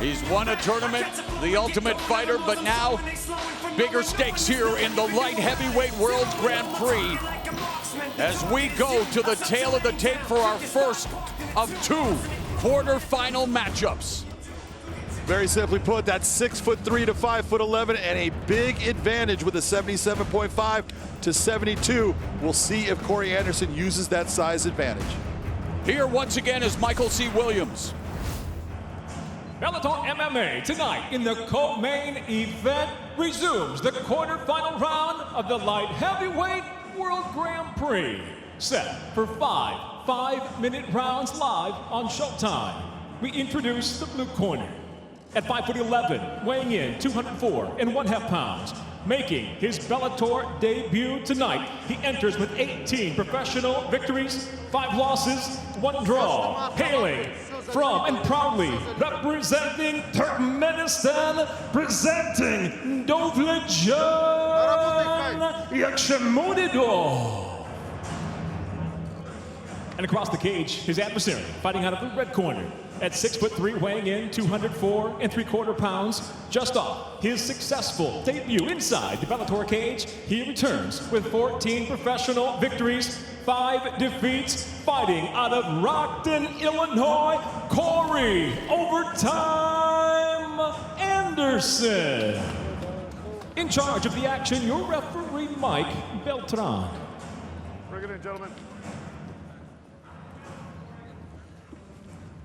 He's won a tournament, the Ultimate Fighter, but now bigger stakes here in the light heavyweight World Grand Prix as we go to the tail of the tape for our first of two quarterfinal matchups. Very simply put, that's 6'3" to 5'11", and a big advantage with a 77.5 to 72. We'll see if Corey Anderson uses that size advantage. Here once again is Michael C. Williams. Bellator MMA tonight in the co-main event resumes the quarterfinal round of the light heavyweight World Grand Prix. Set for 5 5-minute rounds live on Showtime. We introduce the blue corner. At 5'11", weighing in 204.5 pounds, making his Bellator debut tonight. He enters with 18 professional victories, 5 losses, 1 draw. Hailing from and proudly representing Turkmenistan, presenting Dovletdzhan Yagshimuradov. And across the cage, his adversary, fighting out of the red corner. At 6'3", weighing in 204.75 pounds, just off his successful debut inside the Bellator cage, he returns with 14 professional victories, 5 defeats, fighting out of Rockton, Illinois, Corey "Overtime" Anderson. In charge of the action, your referee, Mike Beltran. Bring it in, gentlemen.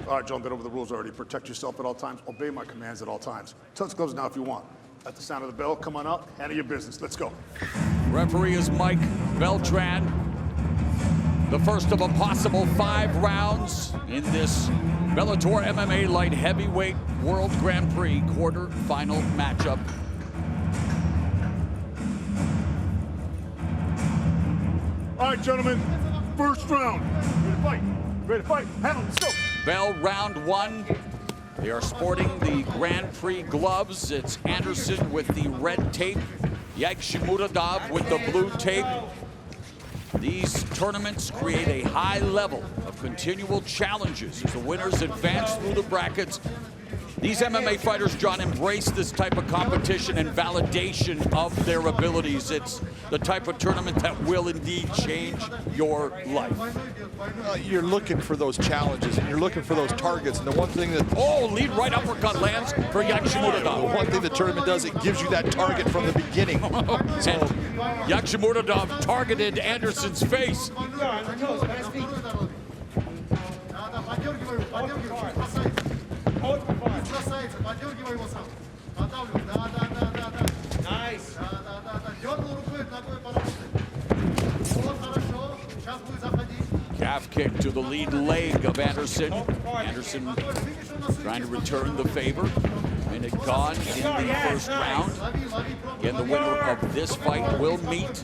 All right, John, been over the rules already. Protect yourself at all times. Obey my commands at all times. Touch gloves now if you want. At the sound of the bell, come on up, handle your business. Let's go. Referee is Mike Beltran. The first of a possible 5 rounds in this Bellator MMA light heavyweight World Grand Prix quarter-final matchup. All right, gentlemen, first round. Ready to fight? Ready to fight? Handle, let's go. Bell, round 1. They are sporting the Grand Prix gloves. It's Anderson with the red tape, Yagshimuradov with the blue tape. These tournaments create a high level of continual challenges as the winners advance through the brackets. These MMA fighters, John, embrace this type of competition and validation of their abilities. It's the type of tournament that will indeed change your life. You're looking for those challenges, and you're looking for those targets. And the one thing that... Oh, lead right uppercut lands for Yagshimuradov. The one thing the tournament does, it gives you that target from the beginning. And Yagshimuradov targeted Anderson's face. Nice. Calf kick to the lead leg of Anderson. Anderson trying to return the favor. Minute gone in the first round. Again, the winner of this fight will meet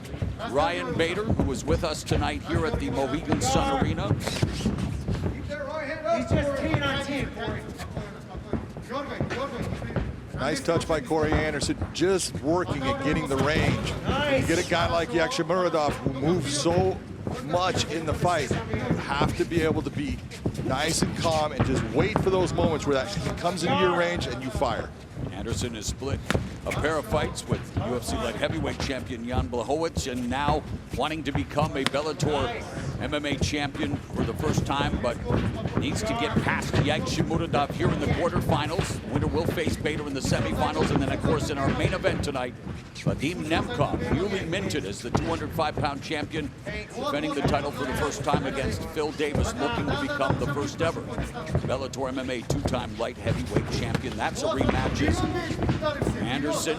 Ryan Bader, who was with us tonight here at the Mohegan Sun Arena. He's just 10 on 10, Corey. Nice touch by Corey Anderson, just working and getting the range. Nice. You get a guy like Yagshimuradov who moves so much in the fight, you have to be able to be nice and calm and just wait for those moments where that he comes into your range and you fire. Anderson has split a pair of fights with UFC light heavyweight champion Jan Blachowicz, and now wanting to become a Bellator MMA champion for the first time, but needs to get past Yagshimuradov here in the quarterfinals. Winner will face Bader in the semifinals, and then of course in our main event tonight, Vadim Nemkov, newly minted as the 205-pound champion, defending the title for the first time against Phil Davis, looking to become the first ever Bellator MMA 2-time light heavyweight champion. That's a rematch. Anderson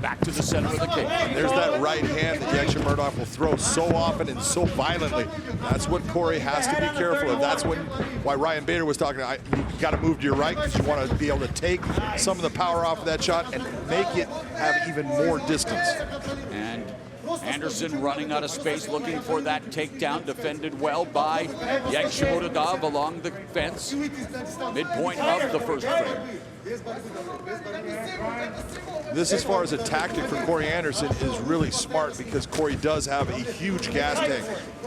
back to the center of the cage. There's that right hand that Yagshimuradov will throw so often and so violently. That's what Corey has to be careful of. That's why Ryan Bader was talking. You got to move to your right because you want to be able to take some of the power off of that shot and make it have even more distance. And Anderson running out of space, looking for that takedown, defended well by Yagshimuradov along the fence, midpoint of the first frame. This, as far as a tactic for Corey Anderson, is really smart because Corey does have a huge gas tank.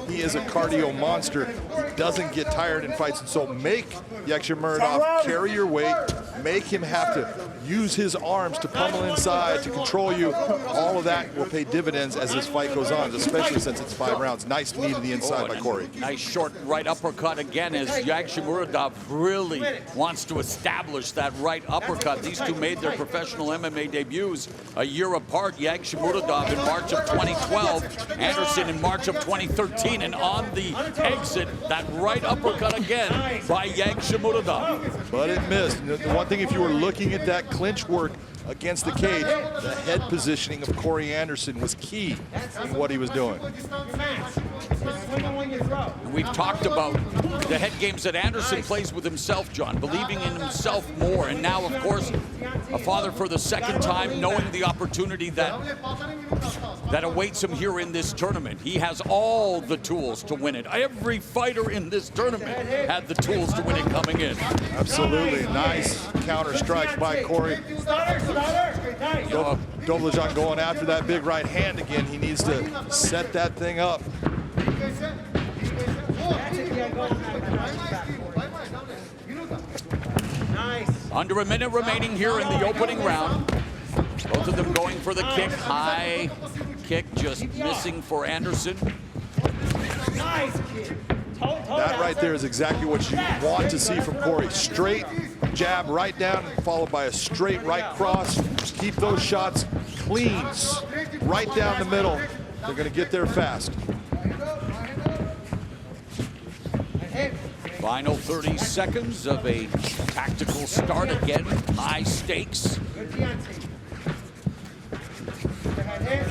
He is a cardio monster. He doesn't get tired in fights, and so make Yagshimuradov carry your weight, make him have to use his arms to pummel inside, to control you. All of that will pay dividends as this fight goes on, especially since it's 5 rounds. Nice knee to the inside by Corey. Nice short right uppercut again as Yagshimuradov really wants to establish that right uppercut. These two made their professional MMA debuts a year apart. Yagshimuradov in March of 2012, Anderson in March of 2013, and on the exit, that right uppercut again by Yagshimuradov. But it missed. The one thing, if you were looking at that clinch work against the cage, the head positioning of Corey Anderson was key in what he was doing. And we've talked about the head games that Anderson plays with himself, John, believing in himself more. And now, of course, a father for the second time, knowing the opportunity that awaits him here in this tournament. He has all the tools to win it. Every fighter in this tournament had the tools to win it coming in. Absolutely. Nice counter strike by Corey. Dovletdzhan going after that big right hand again. He needs to set that thing up. Under a minute remaining here in the opening round. Both of them going for the kick. High kick just missing for Anderson. That right there is exactly what you want to see from Corey. Straight jab right down, followed by a straight right cross. Just keep those shots clean, right down the middle. They're going to get there fast. Final 30 seconds of a tactical start again. High stakes.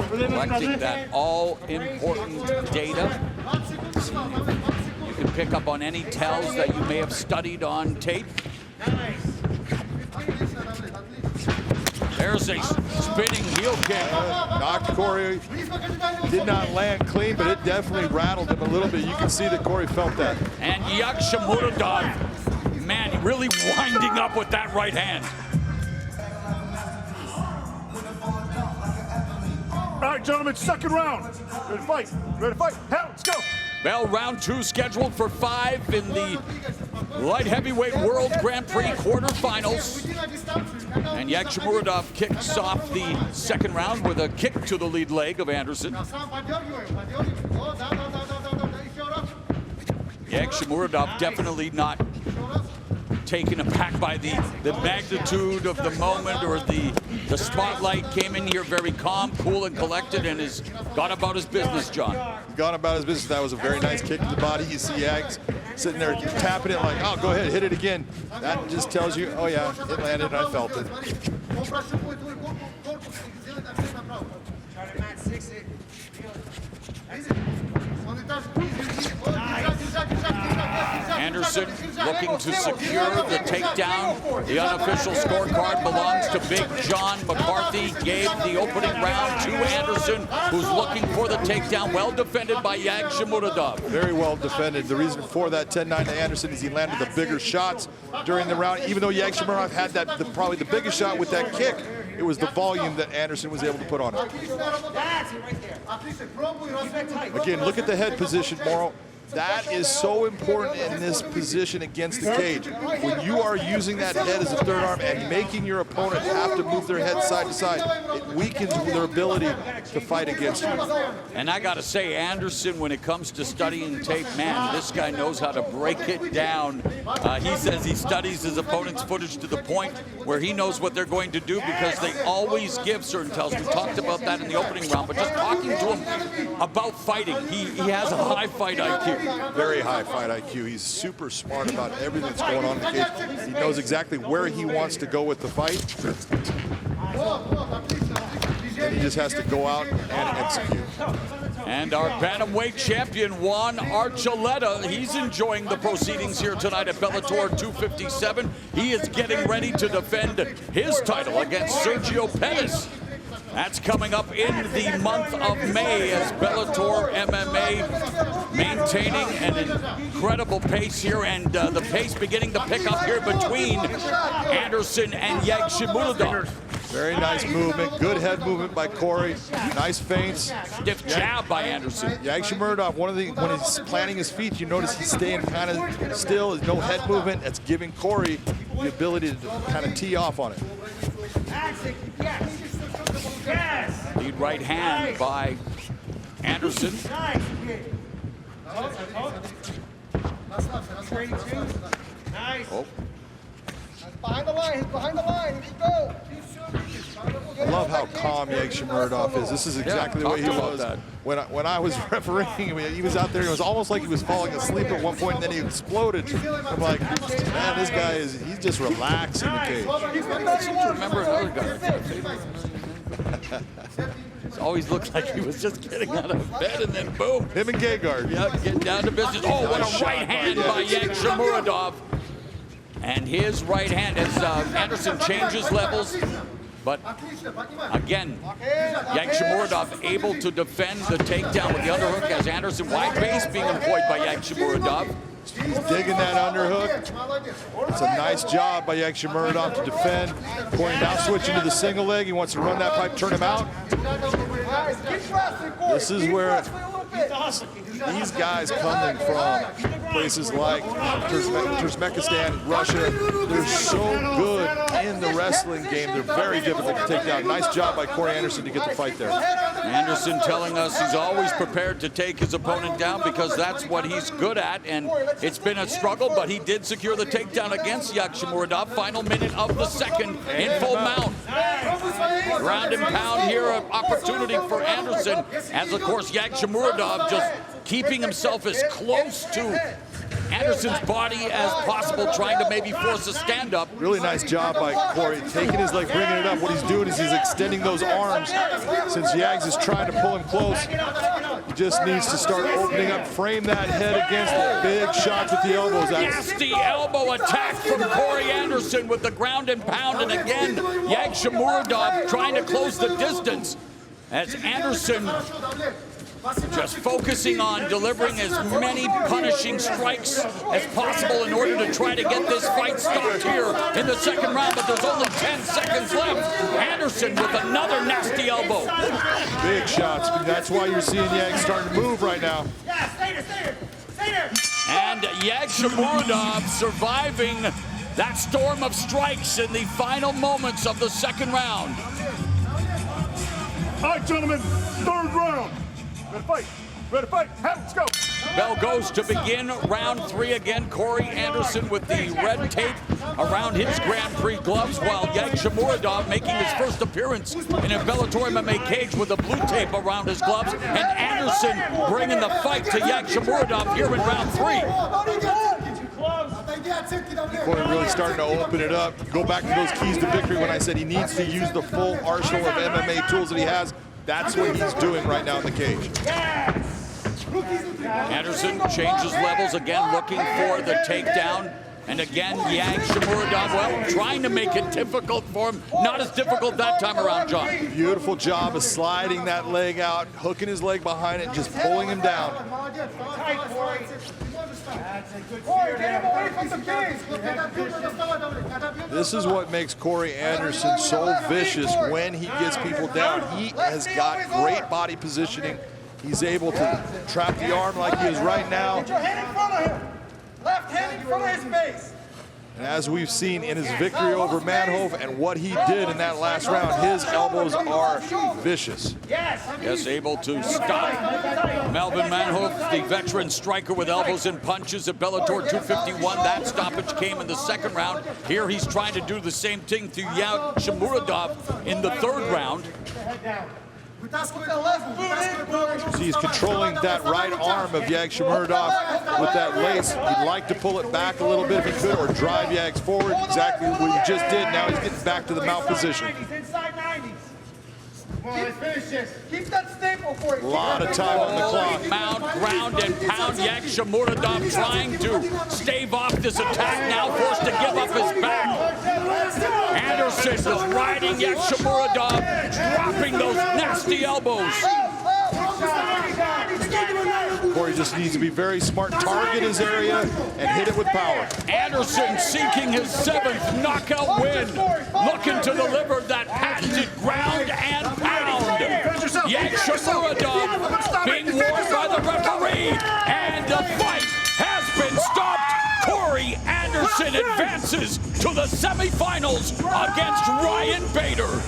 Collecting that all-important data. You can pick up on any tells that you may have studied on tape. There's a spinning heel kick. Knocked Corey. Did not land clean, but it definitely rattled him a little bit. You can see that Corey felt that. And Yagshimuradov, man, really winding up with that right hand. All right, gentlemen, second round. Ready to fight? Ready to fight? Hell, let's go. Bell, round 2 scheduled for 5 in the light heavyweight World Grand Prix quarterfinals. And Yagshimuradov kicks off the second round with a kick to the lead leg of Anderson. Yagshimuradov definitely not taken aback by the magnitude of the moment, or the spotlight. Came in here very calm, cool, and collected, and has gone about his business, John. Gone about his business. That was a very nice kick to the body. You see Yags sitting there tapping it like, oh, go ahead, hit it again. That just tells you, oh yeah, it landed, I felt it. Anderson looking to secure the takedown. The unofficial scorecard belongs to Big John McCarthy. Gave the opening round to Anderson, who's looking for the takedown. Well defended by Yagshimuradov. Very well defended. The reason for that 10-9 to Anderson is he landed the bigger shots during the round. Even though Yagshimuradov had probably the biggest shot with that kick, it was the volume that Anderson was able to put on it. Again, look at the head position, Morrow. That is so important in this position against the cage. When you are using that head as a third arm and making your opponent have to move their head side to side, it weakens their ability to fight against you. And I gotta say, Anderson, when it comes to studying tape, man, this guy knows how to break it down. He says he studies his opponent's footage to the point where he knows what they're going to do, because they always give certain tells. We talked about that in the opening round, but just talking to him about fighting, he has a high fight IQ. Very high fight IQ. He's super smart about everything that's going on in the cage. He knows exactly where he wants to go with the fight. And he just has to go out and execute. And our bantamweight champion, Juan Archuleta, he's enjoying the proceedings here tonight at Bellator 257. He is getting ready to defend his title against Sergio Pettis. That's coming up in the month of May, as Bellator MMA maintaining an incredible pace here, and the pace beginning to pick up here between Anderson and Yagshimuradov. Very nice movement, good head movement by Corey. Nice feints. Stiff jab by Anderson. Yagshimuradov, when he's planting his feet, you notice he's staying kind of still. There's no head movement. That's giving Corey the ability to kind of tee off on it. Lead right hand by Anderson. Oh. Behind the line, he's behind the line. Let's go. I love how calm Yagshimuradov is. This is exactly the way he was when I was refereeing. I mean, he was out there. It was almost like he was falling asleep at one point, and then he exploded. I'm like, man, this guy he's just relaxing the cage. I seem to remember another guy. It always looked like he was just getting out of bed, and then boom. Him and Gegard. Yeah, getting down to business. Oh, what a right hand by Yagshimuradov. And his right hand as Anderson changes levels. But again, Yagshimuradov able to defend the takedown with the underhook as Anderson wide base being employed by Yagshimuradov. He's digging that underhook. It's a nice job by Yagshimuradov to defend. Corey now switching to the single leg. He wants to run that pipe, turn him out. This is where these guys coming from places like Turkmenistan, Russia, they're so good in the wrestling game. They're very difficult to take down. Nice job by Corey Anderson to get the fight there. Anderson telling us he's always prepared to take his opponent down because that's what he's good at, and it's been a struggle, but he did secure the takedown against Yagshimuradov. Final minute of the second in full mount. Ground and pound here, an opportunity for Anderson, as of course Yagshimuradov just keeping himself as close to Anderson's body as possible, trying to maybe force a stand-up. Really nice job by Corey, taking his leg, bringing it up. What he's doing is he's extending those arms. Since Yags is trying to pull him close, he just needs to start opening up, frame that head against the big shots with the elbows. Nasty elbow attack from Corey Anderson with the ground and pound, and again, Yagshimuradov trying to close the distance as Anderson just focusing on delivering as many punishing strikes as possible in order to try to get this fight stopped here in the second round, but there's only 10 seconds left. Anderson with another nasty elbow. Big shots. That's why you're seeing Yags starting to move right now. And Yagshimuradov surviving that storm of strikes in the final moments of the second round. All right, gentlemen, third round. Ready to fight. Ready to fight. Let's go. Bell goes to begin round three again. Corey Anderson with the red tape around his Grand Prix gloves, while Yagshimuradov making his first appearance in a Bellator MMA cage with the blue tape around his gloves, and Anderson bringing the fight to Yagshimuradov here in round three. Corey really starting to open it up. Go back to those keys to victory when I said he needs to use the full arsenal of MMA tools that he has. That's what he's doing right now in the cage. Anderson changes levels again, looking for the takedown. And again, Yagshimuradov, well, trying to make it difficult for him. Not as difficult that time around, John. Beautiful job of sliding that leg out, hooking his leg behind it, just pulling him down. This is what makes Corey Anderson so vicious when he gets people down. He has got great body positioning. He's able to trap the arm like he is right now. Put your hand in front of him. Left hand in front of his face. And as we've seen in his victory over Manhoef and what he did in that last round, his elbows are vicious. Yes, able to stop Melvin Manhoef, the veteran striker with elbows and punches at Bellator 251. That stoppage came in the second round. Here he's trying to do the same thing to Yagshimuradov in the third round. He's controlling that right arm of Yagshimuradov with that lace. He'd like to pull it back a little bit if he could, or drive Yags forward. Exactly what he just did. Now he's getting back to the mount position. Inside 90s. Come on, let's finish this. Keep that staple for you. A lot of time on the clock. Mount, ground and pound. Yagshimuradov trying to stave off this attack, now forced to give up his back. Anderson is riding Yagshimuradov, dropping those nasty elbows. Corey just needs to be very smart, target his area, and hit it with power. Anderson seeking his 7th knockout win, looking to deliver that patented ground and pound. Yagshimuradov being warned by the referee, and the fight has been stopped. Corey Anderson advances to the semifinals against Ryan Bader.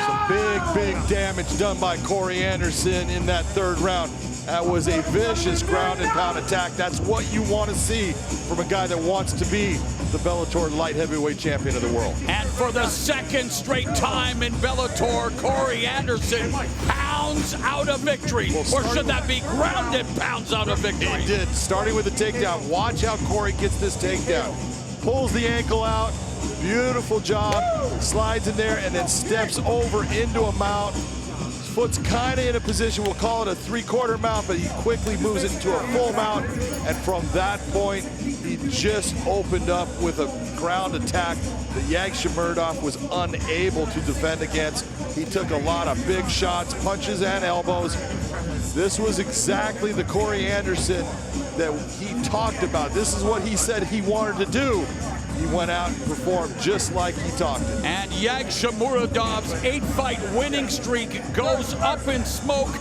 Some big damage done by Corey Anderson in that third round. That was a vicious ground and pound attack. That's what you want to see from a guy that wants to be the Bellator light heavyweight champion of the world. And for the second straight time in Bellator, Corey Anderson pounds out a victory. Or should that be ground and pounds out a victory? He did, starting with the takedown. Watch how Corey gets this takedown. Pulls the ankle out, beautiful job, slides in there and then steps over into a mount. Foot's kind of in a position, we'll call it a three-quarter mount, but he quickly moves it into a full mount. And from that point, he just opened up with a ground attack that Yagshimuradov was unable to defend against. He took a lot of big shots, punches and elbows. This was exactly the Corey Anderson that he talked about. This is what he said he wanted to do. He went out and performed just like he talked it. And Yagshimuradov's 8-fight winning streak goes up in smoke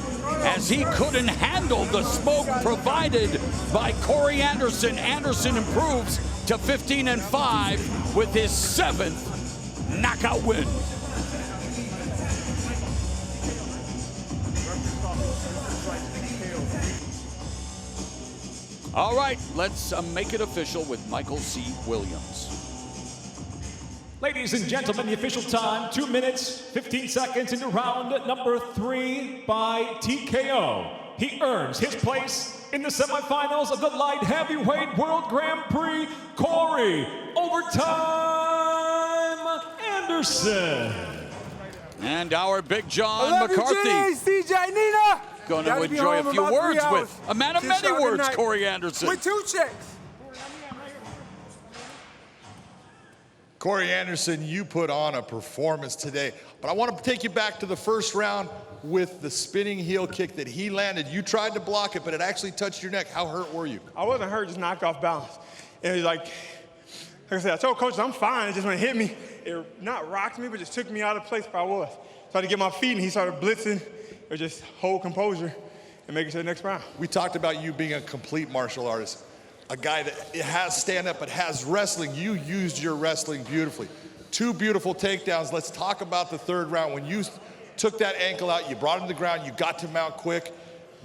as he couldn't handle the smoke provided by Corey Anderson. Anderson improves to 15-5 with his 7th knockout win. All right, let's make it official with Michael C. Williams. Ladies and gentlemen, the official time, 2 minutes, 15 seconds into round number 3 by TKO. He earns his place in the semifinals of the light heavyweight World Grand Prix, Corey "Overtime" Anderson. And our Big John McCarthy CJ Nina. going to enjoy a few words with a man of many words, Corey Anderson. With 2 checks. Corey Anderson, you put on a performance today, but I want to take you back to the first round with the spinning heel kick that he landed. You tried to block it, but it actually touched your neck. How hurt were you? I wasn't hurt, just knocked off balance. And it was like I said, I told coach I'm fine. It just when it hit me, it not rocked me, but just took me out of the place where I was. So I had to get my feet, and he started blitzing, or just hold composure and make it to the next round. We talked about you being a complete martial artist, a guy that has stand-up but has wrestling. You used your wrestling beautifully. 2 beautiful takedowns. Let's talk about the third round. When you took that ankle out, you brought him to the ground, you got to mount quick.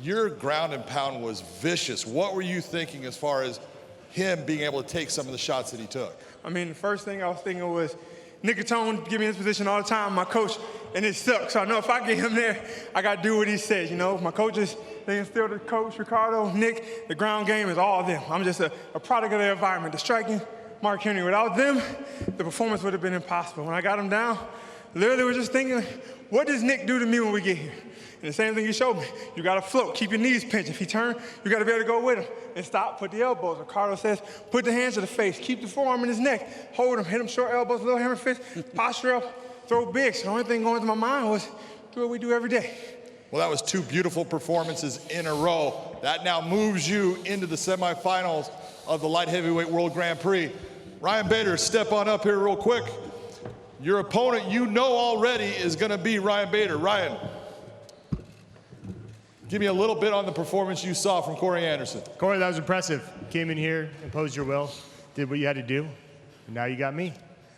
Your ground and pound was vicious. What were you thinking as far as him being able to take some of the shots that he took? I mean, the first thing I was thinking was, Nicotone give me in this position all the time, my coach, and it sucks. So I know if I get him there, I got to do what he says, you know? My coaches, they instill the coach, Ricardo, Nick, the ground game is all of them. I'm just a product of their environment. The striking, Mark Henry. Without them, the performance would have been impossible. When I got him down, literally was just thinking, what does Nick do to me when we get here? And the same thing he showed me. You got to float, keep your knees pinched. If he turns, you got to be able to go with him and stop, put the elbows. Ricardo says, put the hands to the face, keep the forearm in his neck, hold him, hit him short elbows, little hammer fist, posture up, throw big. So the only thing going through my mind was, do what we do every day. Well, that was 2 beautiful performances in a row. That now moves you into the semifinals of the light heavyweight World Grand Prix. Ryan Bader, step on up here real quick. Your opponent, you know already, is going to be Ryan Bader. Ryan, give me a little bit on the performance you saw from Corey Anderson. Corey, that was impressive. Came in here, imposed your will, did what you had to do, and now you got me.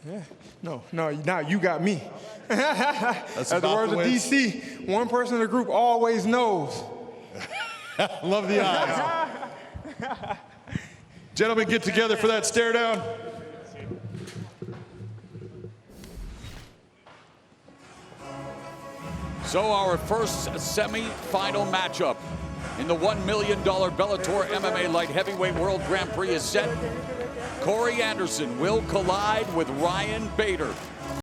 Yeah. No, now you got me. As the words of DC, one person in the group always knows. Love the eyes. Gentlemen, get together for that stare down. So our first semi-final matchup in the $1 million Bellator MMA Light Heavyweight World Grand Prix is set. Corey Anderson will collide with Ryan Bader.